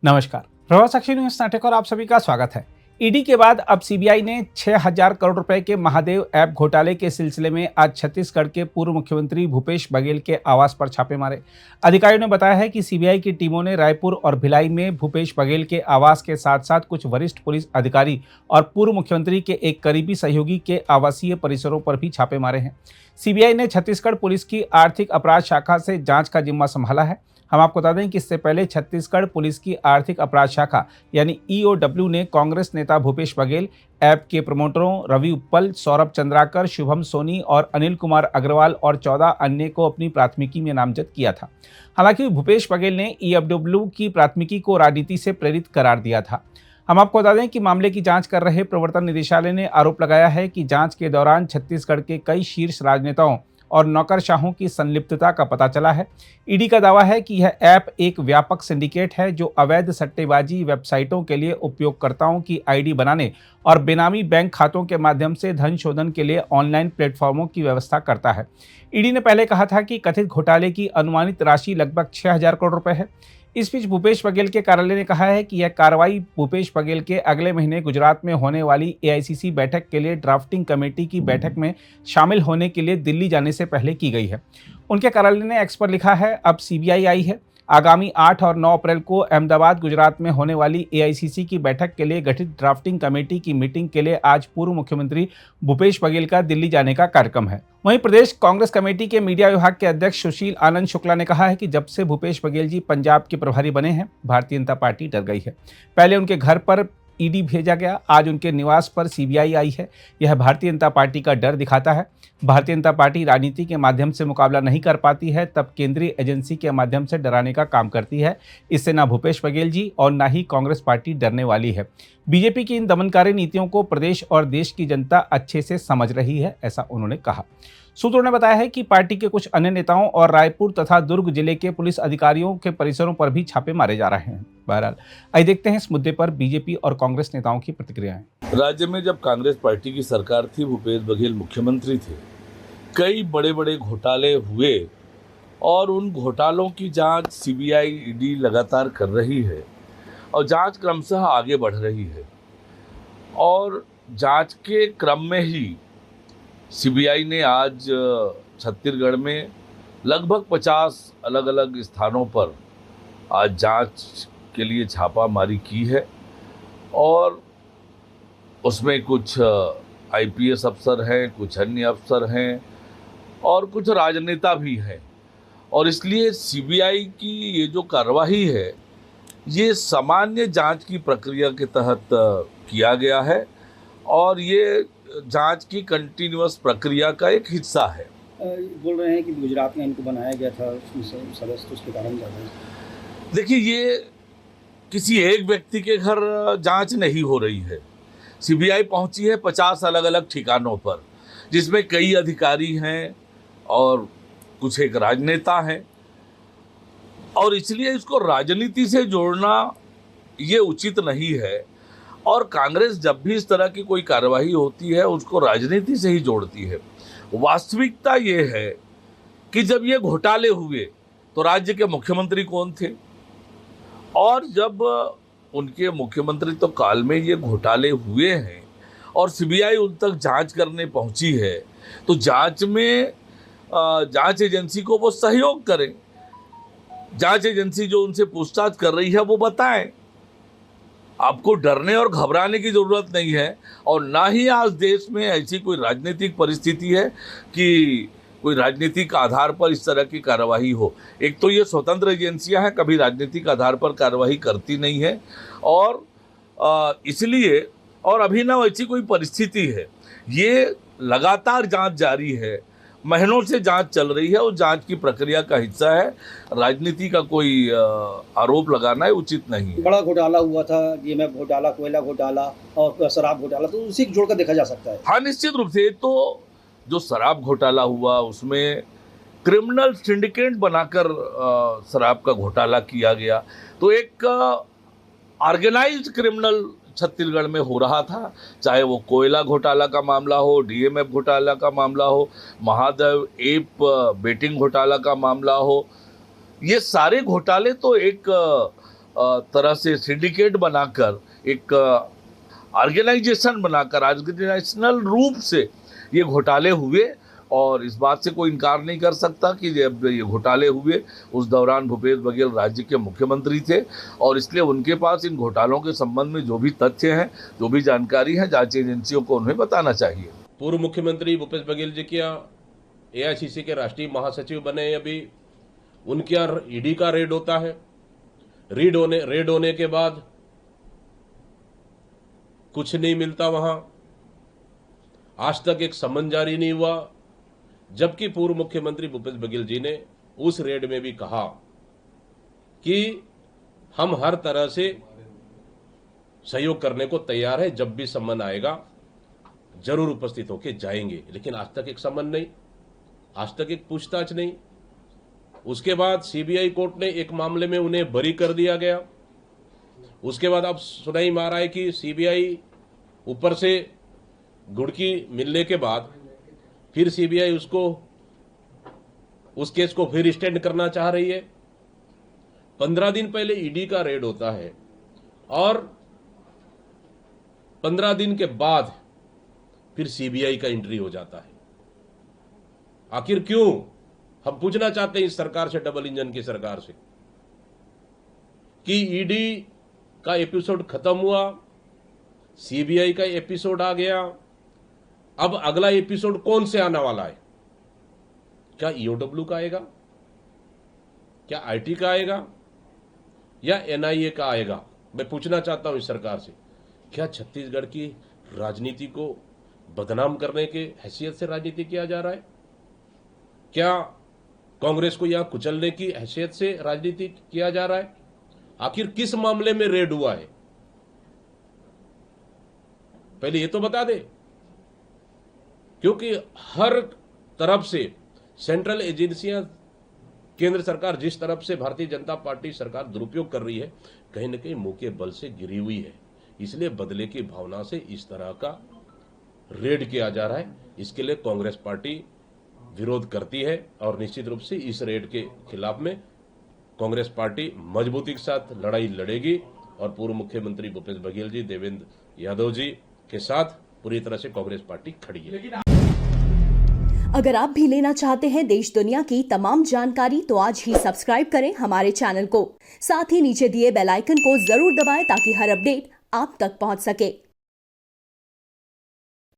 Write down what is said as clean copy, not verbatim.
नमस्कार। प्रभात साक्षी न्यूज नाटक और आप सभी का स्वागत है। ईडी के बाद अब सीबीआई ने 6,000 करोड़ रुपए के महादेव ऐप घोटाले के सिलसिले में आज छत्तीसगढ़ के पूर्व मुख्यमंत्री भूपेश बघेल के आवास पर छापे मारे। अधिकारियों ने बताया है कि सीबीआई की टीमों ने रायपुर और भिलाई में भूपेश बघेल के आवास के साथ साथ कुछ वरिष्ठ पुलिस अधिकारी और पूर्व मुख्यमंत्री के एक करीबी सहयोगी के आवासीय परिसरों पर भी छापे मारे हैं। सीबीआई ने छत्तीसगढ़ पुलिस की आर्थिक अपराध शाखा से जांच का जिम्मा संभाला है। हम आपको बता दें कि इससे पहले छत्तीसगढ़ पुलिस की आर्थिक अपराध शाखा यानी ईओडब्ल्यू ने कांग्रेस नेता भूपेश बघेल, ऐप के प्रमोटरों रवि उप्पल, सौरभ चंद्राकर, शुभम सोनी और अनिल कुमार अग्रवाल और 14 अन्य को अपनी प्राथमिकी में नामजद किया था। हालांकि भूपेश बघेल ने ईओडब्ल्यू की प्राथमिकी को राजनीति से प्रेरित करार दिया था। हम आपको बता दें कि मामले की जांच कर रहे प्रवर्तन निदेशालय ने आरोप लगाया है कि जांच के दौरान छत्तीसगढ़ के कई शीर्ष राजनेताओं और नौकरशाहों की संलिप्तता का पता चला है। ईडी का दावा है कि यह ऐप एक व्यापक सिंडिकेट है जो अवैध सट्टेबाजी वेबसाइटों के लिए उपयोगकर्ताओं की आईडी बनाने और बेनामी बैंक खातों के माध्यम से धन शोधन के लिए ऑनलाइन प्लेटफॉर्मों की व्यवस्था करता है। ईडी ने पहले कहा था कि कथित घोटाले की अनुमानित राशि लगभग 6,000 करोड़ रुपए है। इस बीच भूपेश बघेल के कार्यालय ने कहा है कि यह कार्रवाई भूपेश बघेल के अगले महीने गुजरात में होने वाली एआईसीसी बैठक के लिए ड्राफ्टिंग कमेटी की बैठक में शामिल होने के लिए दिल्ली जाने से पहले की गई है। उनके कार्यालय ने एक्स पर लिखा है, अब सीबीआई आई है। आगामी 8 और 9 अप्रैल को अहमदाबाद गुजरात में होने वाली एआईसीसी की बैठक के लिए गठित ड्राफ्टिंग कमेटी की मीटिंग के लिए आज पूर्व मुख्यमंत्री भूपेश बघेल का दिल्ली जाने का कार्यक्रम है। वहीं प्रदेश कांग्रेस कमेटी के मीडिया विभाग के अध्यक्ष सुशील आनंद शुक्ला ने कहा है कि जब से भूपेश बघेल जी पंजाब के प्रभारी बने हैं, भारतीय जनता पार्टी डर गई है। पहले उनके घर पर ईडी भेजा गया, आज उनके निवास पर सीबीआई आई है। यह भारतीय जनता पार्टी का डर दिखाता है। भारतीय जनता पार्टी राजनीति के माध्यम से मुकाबला नहीं कर पाती है, तब केंद्रीय एजेंसी के माध्यम से डराने का काम करती है। इससे ना भूपेश बघेल जी और ना ही कांग्रेस पार्टी डरने वाली है। बीजेपी की इन दमनकारी नीतियों को प्रदेश और देश की जनता अच्छे से समझ रही है, ऐसा उन्होंने कहा। सूत्रों ने बताया है कि पार्टी के कुछ अन्य नेताओं और रायपुर तथा दुर्ग जिले के पुलिस अधिकारियों के परिसरों पर भी छापे मारे जा रहे हैं। बहरहाल आइए देखते हैं इस मुद्दे पर बीजेपी और कांग्रेस नेताओं की प्रतिक्रियाएं। राज्य में जब कांग्रेस पार्टी की सरकार थी, भूपेश बघेल मुख्यमंत्री थे, कई बड़े बड़े घोटाले हुए और उन घोटालों की जांच सीबीआई ईडी लगातार कर रही है और जांच क्रमशः आगे बढ़ रही है। और जांच के क्रम में ही सीबीआई ने आज छत्तीसगढ़ में लगभग 50 अलग अलग स्थानों पर आज जांच के लिए छापामारी की है और उसमें कुछ आईपीएस अफसर हैं, कुछ अन्य अफसर हैं और कुछ राजनेता भी हैं। और इसलिए सीबीआई की ये जो कार्रवाई है, ये सामान्य जांच की प्रक्रिया के तहत किया गया है और ये जांच की कंटिन्यूअस प्रक्रिया का एक हिस्सा है। बोल रहे हैं कि गुजरात में इनको बनाया गया था सदस्य, उसके कारण देखिए, ये किसी एक व्यक्ति के घर जांच नहीं हो रही है। सीबीआई पहुंची है 50 अलग अलग ठिकानों पर, जिसमें कई अधिकारी हैं और कुछ एक राजनेता हैं और इसलिए इसको राजनीति से जोड़ना ये उचित नहीं है। और कांग्रेस जब भी इस तरह की कोई कार्रवाई होती है, उसको राजनीति से ही जोड़ती है। वास्तविकता ये है कि जब ये घोटाले हुए तो राज्य के मुख्यमंत्री कौन थे और जब उनके मुख्यमंत्री तो काल में ये घोटाले हुए हैं और सीबीआई उन तक जांच करने पहुंची है, तो जांच में जांच एजेंसी को वो सहयोग करें। जांच एजेंसी जो उनसे पूछताछ कर रही है वो बताएं। आपको डरने और घबराने की ज़रूरत नहीं है और ना ही आज देश में ऐसी कोई राजनीतिक परिस्थिति है कि कोई राजनीतिक आधार पर इस तरह की कार्रवाई हो। एक तो ये स्वतंत्र एजेंसियां हैं, कभी राजनीतिक आधार पर कार्रवाई करती नहीं है और इसलिए और अभिनव ऐसी कोई परिस्थिति है। ये लगातार जांच जारी है, महीनों से जांच चल रही है और जांच की प्रक्रिया का हिस्सा है। राजनीति का कोई आरोप लगाना है उचित नहीं है। बड़ा घोटाला हुआ था, डीएमएफ घोटाला, कोयला घोटाला और शराब घोटाला, तो उसी को जोड़कर देखा जा सकता है। हाँ, निश्चित रूप से। तो जो शराब घोटाला हुआ उसमें क्रिमिनल सिंडिकेट बनाकर शराब का घोटाला किया गया। तो एक ऑर्गेनाइज्ड क्रिमिनल छत्तीसगढ़ में हो रहा था, चाहे वो कोयला घोटाला का मामला हो, डीएमएफ घोटाला का मामला हो, महादेव ऐप बेटिंग घोटाला का मामला हो। ये सारे घोटाले तो एक तरह से सिंडिकेट बनाकर एक ऑर्गेनाइजेशन बनाकर ऑर्गेनाइजेशनल रूप से ये घोटाले हुए। और इस बात से कोई इनकार नहीं कर सकता कि जब ये घोटाले हुए उस दौरान भूपेश बघेल राज्य के मुख्यमंत्री थे, और इसलिए उनके पास इन घोटालों के संबंध में जो भी तथ्य हैं, जो भी जानकारी है, जांच एजेंसियों को उन्हें बताना चाहिए। पूर्व मुख्यमंत्री भूपेश बघेल जी क्या एआईसीसी के राष्ट्रीय महासचिव बने, अभी उनके यहाँ ईडी का रेड होता है। रेड होने के बाद कुछ नहीं मिलता वहां, आज तक एक समन जारी नहीं हुआ, जबकि पूर्व मुख्यमंत्री भूपेश बघेल जी ने उस रेड में भी कहा कि हम हर तरह से सहयोग करने को तैयार है, जब भी सम्मन आएगा जरूर उपस्थित होकर जाएंगे। लेकिन आज तक एक सम्मन नहीं, आज तक एक पूछताछ नहीं। उसके बाद सीबीआई कोर्ट ने एक मामले में उन्हें बरी कर दिया गया। उसके बाद अब सुनाई मार रहा है कि सीबीआई ऊपर से गुड़की मिलने के बाद फिर सीबीआई उस केस को फिर स्टैंड करना चाह रही है। 15 दिन पहले ईडी का रेड होता है और 15 दिन के बाद फिर सीबीआई का एंट्री हो जाता है। आखिर क्यों, हम पूछना चाहते हैं इस सरकार से, डबल इंजन की सरकार से, कि ईडी का एपिसोड खत्म हुआ, सीबीआई का एपिसोड आ गया, अब अगला एपिसोड कौन से आने वाला है? क्या ईओडब्ल्यू का आएगा, क्या आईटी का आएगा, या एनआईए का आएगा? मैं पूछना चाहता हूं इस सरकार से, क्या छत्तीसगढ़ की राजनीति को बदनाम करने के हैसियत से राजनीति किया जा रहा है? क्या कांग्रेस को यहां कुचलने की हैसियत से राजनीति किया जा रहा है? आखिर किस मामले में रेड हुआ है, पहले ये तो बता दे। क्योंकि हर तरफ से सेंट्रल एजेंसियां, केंद्र सरकार जिस तरफ से भारतीय जनता पार्टी सरकार दुरुपयोग कर रही है, कहीं न कहीं मुंह के बल से गिरी हुई है। इसलिए बदले की भावना से इस तरह का रेड किया जा रहा है। इसके लिए कांग्रेस पार्टी विरोध करती है और निश्चित रूप से इस रेड के खिलाफ में कांग्रेस पार्टी मजबूती के साथ लड़ाई लड़ेगी और पूर्व मुख्यमंत्री भूपेश बघेल जी, देवेंद्र यादव जी के साथ पूरी तरह से कांग्रेस पार्टी खड़ी है। अगर आप भी लेना चाहते हैं देश दुनिया की तमाम जानकारी, तो आज ही सब्सक्राइब करें हमारे चैनल को। साथ ही नीचे दिए बेल आइकन को जरूर दबाएं ताकि हर अपडेट आप तक पहुंच सके।